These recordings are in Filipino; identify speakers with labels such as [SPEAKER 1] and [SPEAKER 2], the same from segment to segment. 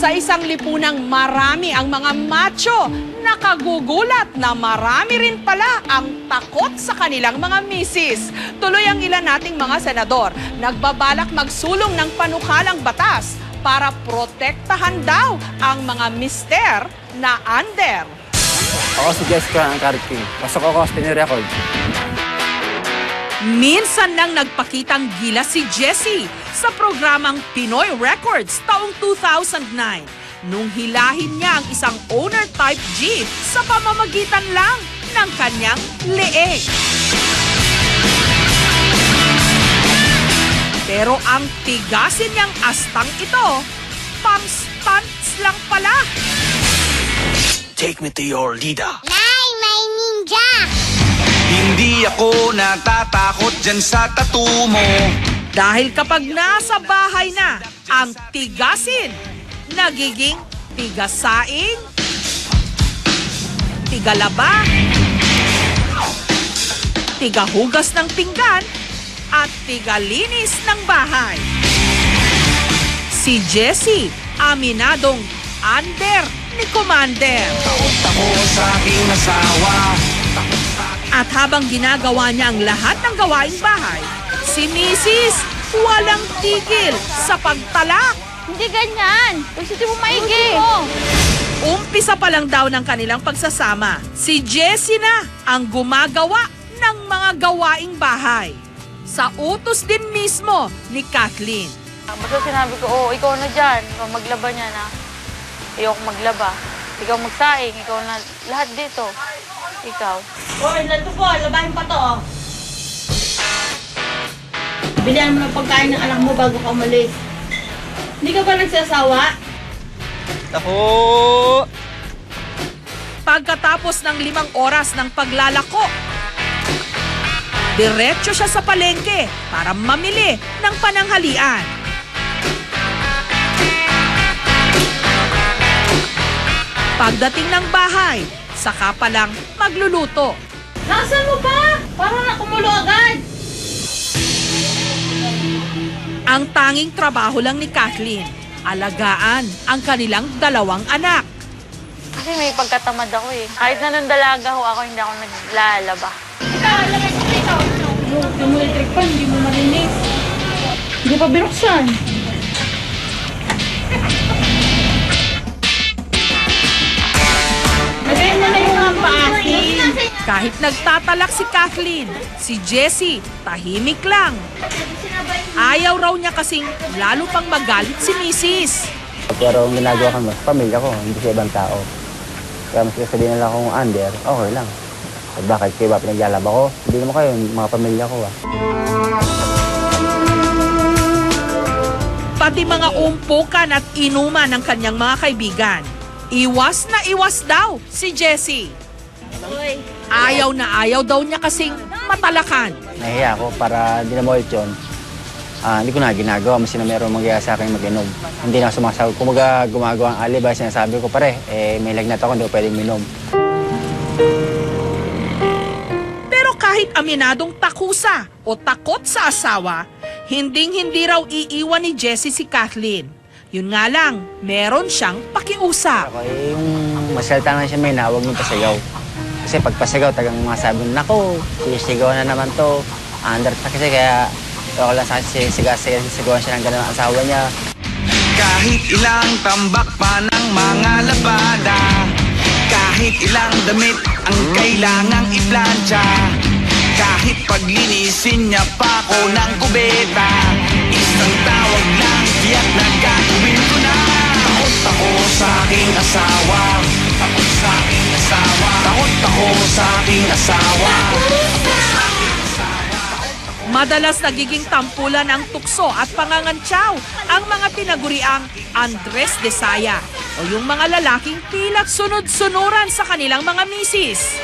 [SPEAKER 1] Sa isang lipunang marami ang mga macho, nakagugulat na marami rin pala ang takot sa kanilang mga misis. Tuloy ang ilan nating mga senador, nagbabalak magsulong ng panukalang batas para protektahan daw ang mga mister na under.
[SPEAKER 2] Ako si Jessica ang Carrot King. Pasok ako sa Pinoy Records.
[SPEAKER 1] Minsan nang nagpakitang gila si Jessie sa programang Pinoy Records taong 2009 nung hilahin niya ang isang owner-type jeep sa pamamagitan lang ng kanyang leeg. Pero ang tigasin niyang astang ito, pang-stunts lang pala.
[SPEAKER 3] Take me to your leader.
[SPEAKER 4] Nay, may ninja!
[SPEAKER 3] Hindi ako natatakot dyan sa tattoo mo.
[SPEAKER 1] Dahil kapag nasa bahay na, ang tigasin, nagiging tigasaing, tigalaba, tigahugas ng pinggan, at tigalinis ng bahay. Si Jessie, aminadong under ni Commander.
[SPEAKER 3] Takot ako sa aking asawa.
[SPEAKER 1] At habang ginagawa niya ang lahat ng gawaing bahay, si Mrs. walang tigil sa pagtalak.
[SPEAKER 4] Hindi ganyan. Gusto mo maigi.
[SPEAKER 1] Umpisa pa lang daw ng kanilang pagsasama, si Jessie na ang gumagawa ng mga gawaing bahay. Sa utos din mismo ni Kathleen.
[SPEAKER 5] Basta sinabi ko, oh, ikaw na dyan. Ikaw maglaba niya na. Ayoko maglaba. Ikaw magsaing. Ikaw na lahat dito. Ikaw.
[SPEAKER 6] Hoy, ito po, labahin pa to. Oh. Bilihan mo ng pagkain ng anak mo bago ka umalis. Hindi ka ba nagsasawa?
[SPEAKER 2] Ako!
[SPEAKER 1] Pagkatapos ng 5 oras ng paglalako, diretso siya sa palengke para mamili ng pananghalian. Pagdating ng bahay, saka pa lang magluluto.
[SPEAKER 6] Nasaan mo ba? Parang nakumulo agad.
[SPEAKER 1] Ang tanging trabaho lang ni Kathleen, alagaan ang kanilang 2 anak.
[SPEAKER 5] Kasi may pagkatamad ako eh. Kahit na nung dalaga ho ako, hindi ako naglalaba.
[SPEAKER 6] Ikaw, lagay ko dito. Yung electric pan, hindi mo marinig. Hindi pa binuksan. Lagay mo na yung paasin.
[SPEAKER 1] Kahit nagtatalak si Kathleen, si Jessie tahimik lang. Ayaw raw niya kasing lalo pang magalit si Mrs.
[SPEAKER 2] Pero ang ginagawa ko sa pamilya ko, hindi sa ibang tao. Kaya mas sabihin nila akong under, okay lang. At bakit kayo ba pinaglalaba ko? Hindi naman kayo, mga pamilya ko ah.
[SPEAKER 1] Pati mga umpukan at inuman ng kanyang mga kaibigan. Iwas na iwas daw si Jessie. Ayaw na ayaw daw niya kasing matalakan.
[SPEAKER 2] Nahiya ako para hindi na maulit yun. Hindi ko na ginagawa, mas na meron magyaya sa akin mag-inom. Hindi na sumasagot. Kung gumagawa ang alibay, sinasabi ko pare, may lagnat ako, hindi ko pwedeng minom.
[SPEAKER 1] Pero kahit aminadong takusa o takot sa asawa, hinding-hindi raw iiwan ni Jessie si Kathleen. Yun nga lang, meron siyang pakiusap.
[SPEAKER 2] Ako yung masalita na siya may na, huwag niyong pasigaw. Kasi pag pasigaw, tagang masabi, nako, sisigaw na naman to. Under pa kasi kaya ako lang sa sisigawan siya ng gano'n ang asawa niya.
[SPEAKER 3] Kahit ilang tambak pa ng mga labada, kahit ilang damit ang kailangang iplansya, kahit paglinisin niya pa ako ng kubeta, isang tawag lang, tiyak na gagawin ko na. Takot ako sa aking asawa. Takot sa aking asawa. Takot ako sa aking asawa.
[SPEAKER 1] Madalas nagiging tampulan ng tukso at pangangantsaw ang mga tinaguriang Andres de Saya o yung mga lalaking pilat sunod-sunuran sa kanilang mga misis.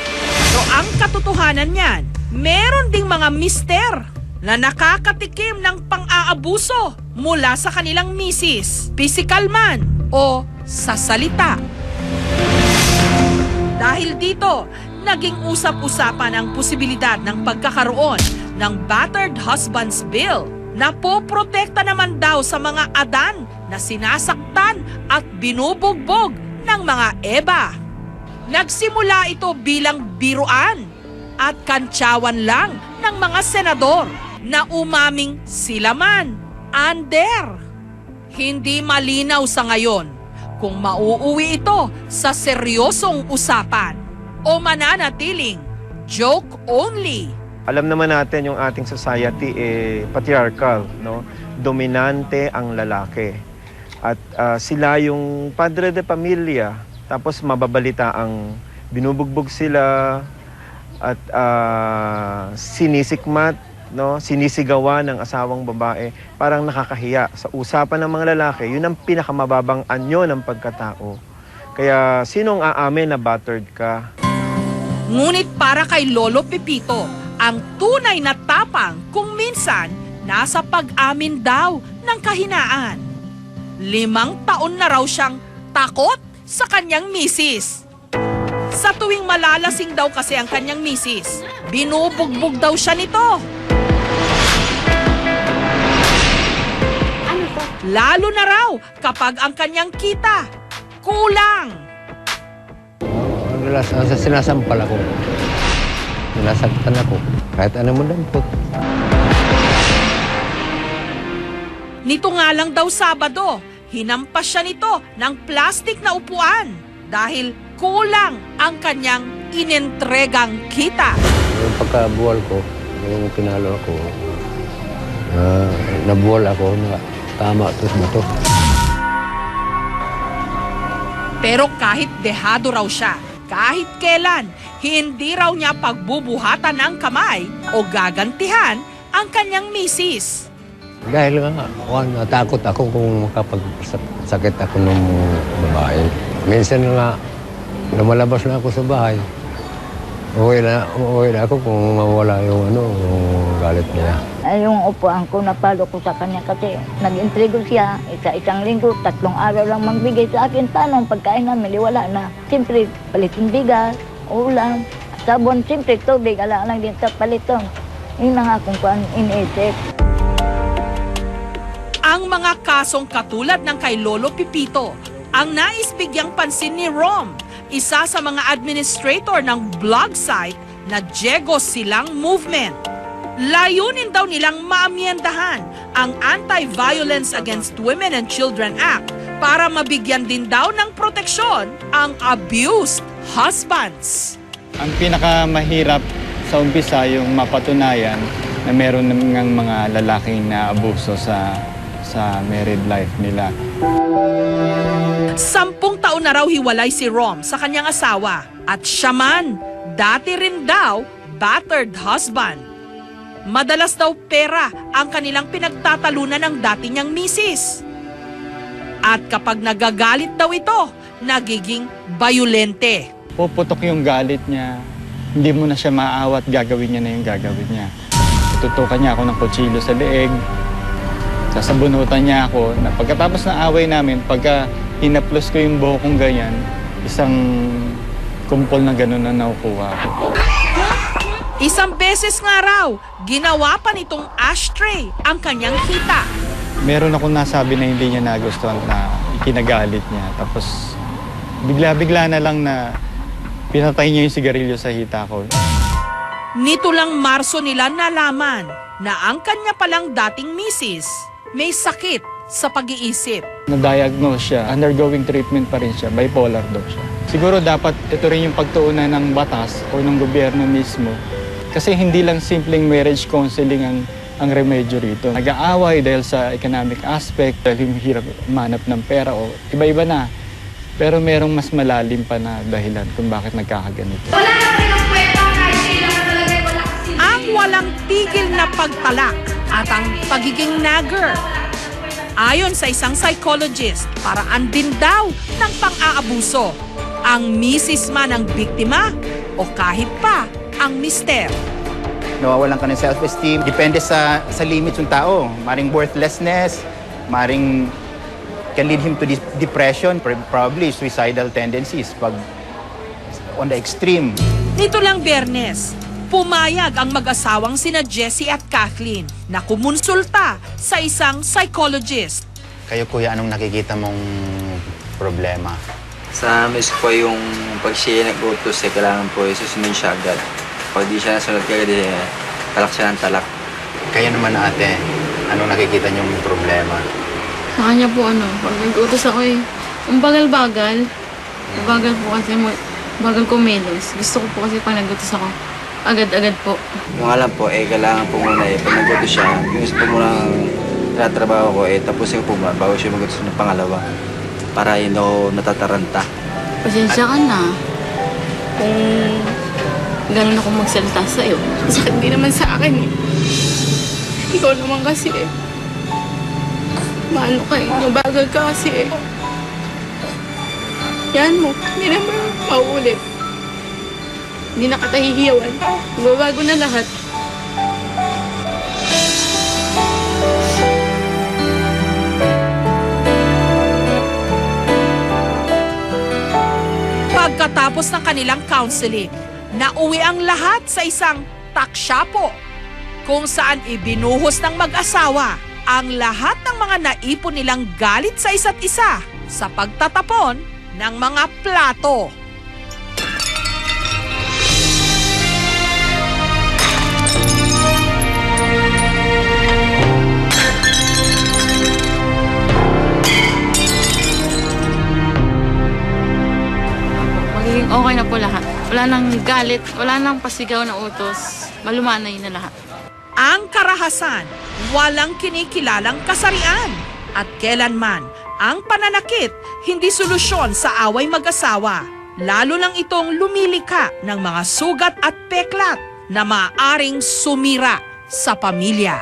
[SPEAKER 1] So ang katotohanan niyan, meron ding mga mister na nakakatikim ng pang-aabuso mula sa kanilang misis, pisikal man o sa salita. Dahil dito, naging usap-usapan ang posibilidad ng pagkakaroon ng Battered Husbands Bill Napoprotekta naman daw sa mga Adan na sinasaktan at binubugbog ng mga Eva. Nagsimula ito bilang biruan at kantsawan lang ng mga senador na umaming sila man, under. Hindi malinaw sa ngayon kung mauuwi ito sa seryosong usapan o mananatiling joke only.
[SPEAKER 7] Alam naman natin yung ating society patriarchal, no? Dominante ang lalaki. At sila yung padre de pamilya, tapos mababalita ang binubugbog sila at sinisikmat, no? Sinisigawan ng asawang babae. Parang nakakahiya. Sa usapan ng mga lalaki, yun ang pinakamababang anyo ng pagkatao. Kaya sinong aamin na battered ka?
[SPEAKER 1] Ngunit para kay Lolo Pepito, ang tunay na tapang kung minsan nasa pag-amin daw ng kahinaan. 5 taon na raw siyang takot sa kanyang misis. Sa tuwing malalasing daw kasi ang kanyang misis, binubugbog daw siya nito. Lalo na raw kapag ang kanyang kita kulang.
[SPEAKER 8] Sa sinasampal ako. Sinasaktan ako. Kahit ano mo dampot.
[SPEAKER 1] Nito nga lang daw Sabado, hinampas siya nito ng plastik na upuan dahil kulang ang kanyang inentregang kita.
[SPEAKER 8] Yung pagkabuwal ko, yung pinalo ako, nabuwal ako na tama ito ba ito.
[SPEAKER 1] Pero kahit dehado raw siya, kahit kailan, hindi raw niya pagbubuhatan ng kamay o gagantihan ang kanyang misis.
[SPEAKER 8] Dahil nga, natakot ako kung makapagsakit ako ng babae. Minsan nga, lumalabas na ako sa bahay. Uwi na ako kung mawala yung galit niya.
[SPEAKER 9] Ay, yung upuan ko, napalo ko sa kanya kasi nag-intrigo siya. Isang linggo, 3 araw lang magbigay sa akin. Paano ang pagkain namin? Wala na. Siyempre, palitin bigas, ulam, sabon. Siyempre, tubig. Ala lang din sa paliton. Yun na nga kung iniisip.
[SPEAKER 1] Ang mga kasong katulad ng kay Lolo Pepito ang nais bigyang pansin ni Rom, isa sa mga administrator ng blog site na Diego Silang Movement. Layunin daw nilang maamyendahan ang Anti-Violence Against Women and Children Act para mabigyan din daw ng proteksyon ang abused husbands.
[SPEAKER 10] Ang pinakamahirap sa umpisa yung mapatunayan na meron ng mga lalaking na abuso sa married life nila.
[SPEAKER 1] 10 taon na raw hiwalay si Rom sa kanyang asawa at siya man, dati rin daw battered husband. Madalas daw pera ang kanilang pinagtatalunan ng dati niyang misis. At kapag nagagalit daw ito, nagiging bayolente.
[SPEAKER 10] Puputok yung galit niya, hindi mo na siya maaawat, gagawin niya na yung gagawin niya. Tutukan niya ako ng kutsilyo sa leeg, sasabunutan niya ako. Na pagkatapos ng away namin, pagka hinaplos ko yung buhok kong ganyan, isang kumpol na gano'n na nakukuha ko.
[SPEAKER 1] Isang beses nga raw, ginawa pa nitong ashtray ang kanyang kita.
[SPEAKER 10] Meron akong nasabi na hindi niya nagustuhan na ikinagalit niya. Tapos bigla-bigla na lang na pinatay niya yung sigarilyo sa hita ko.
[SPEAKER 1] Nito lang Marso nila nalaman na ang kanya palang dating misis may sakit sa pag-iisip.
[SPEAKER 10] Na-diagnose siya, undergoing treatment pa rin siya, bipolar daw siya. Siguro dapat ito rin yung pagtuunan ng batas o ng gobyerno mismo. Kasi hindi lang simpleng marriage counseling ang remedyo rito. Nag-aaway dahil sa economic aspect, dahil yung hirap manap ng pera o iba-iba na. Pero merong mas malalim pa na dahilan kung bakit nagkakaganito.
[SPEAKER 1] Ang walang tigil na pagtalak at ang pagiging nagger. Ayon sa isang psychologist, paraan din daw ng pang-aabuso. Ang misis man ang biktima o kahit pa ang mister.
[SPEAKER 11] Nawawalan ka ng self-esteem. Depende sa limits ng tao. Maring worthlessness, maring can lead him to depression, probably suicidal tendencies pag on the extreme.
[SPEAKER 1] Nito lang Biyernes, Pumayag ang mag-asawang sina Jessie at Kathleen na kumonsulta sa isang psychologist.
[SPEAKER 11] Kayo kuya, anong nakikita mong problema?
[SPEAKER 2] Sa miss ko yung pag siya nag-utos, kailangan po susunod siya agad. Pag di siya nasunod kagad, talak siya ng talak.
[SPEAKER 11] Kayo naman ate, anong nakikita niyong problema?
[SPEAKER 6] Sa kanya po pag nag-utos ako ang bagal-bagal. Bagal po kasi bagal kumilos. Gusto ko po kasi pag nag-utos ako, agad-agad po.
[SPEAKER 2] Yung alam po, kailangan po muna pag nag-utos siya, yung isa po muna tinatrabaho ko, tapusin ko po muna bago siya mag-utos ng pangalawa. Para hindi ako natataranta.
[SPEAKER 6] Pasensya ka na. Kung gano'n ako magsalita sa'yo. Sakit din naman sa akin Ikaw naman kasi maano ka mabagal ka kasi Yan mo, hindi naman mauulit. Hindi na kita hihiyawan. Babago na lahat.
[SPEAKER 1] Pagkatapos ng kanilang counseling, nauwi ang lahat sa isang taksyapo kung saan ibinuhos ng mag-asawa ang lahat ng mga naipon nilang galit sa isa't isa sa pagtatapon ng mga plato.
[SPEAKER 6] Magiging okay na po lahat. Wala nang galit, wala nang pasigaw na utos. Malumanay na lahat.
[SPEAKER 1] Ang karahasan, walang kinikilalang kasarian. At kailanman, ang pananakit hindi solusyon sa away mag-asawa. Lalo lang itong lumilika ng mga sugat at peklat na maaaring sumira sa pamilya.